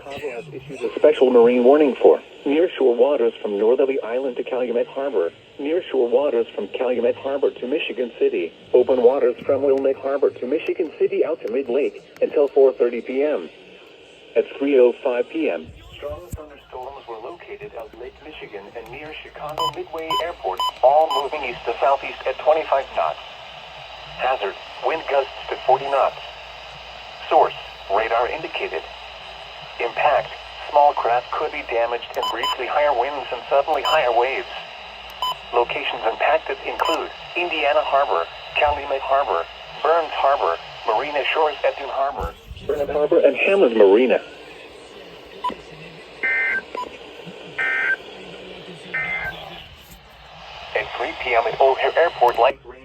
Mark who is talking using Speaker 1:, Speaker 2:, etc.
Speaker 1: Chicago has issued a special marine warning for nearshore waters from Northerly Island to Calumet Harbor, nearshore waters from Calumet Harbor to Michigan City, open waters from Wilmette Harbor to Michigan City out to Mid-Lake until 4:30 p.m. At 3:05 p.m., strong thunderstorms were located at Lake Michigan and near Chicago Midway Airport, all moving east to southeast at 25 knots. Hazard, wind gusts to 40 knots. Source, radar indicated. Impact, small craft could be damaged and briefly higher winds and suddenly higher waves. Locations impacted include Indiana Harbor, Calumet Harbor, Burns Harbor, Marina Shores at Dune Harbor, Burnham Harbor, and Hammond Marina. At 3 p.m. at O'Hare Airport, light rain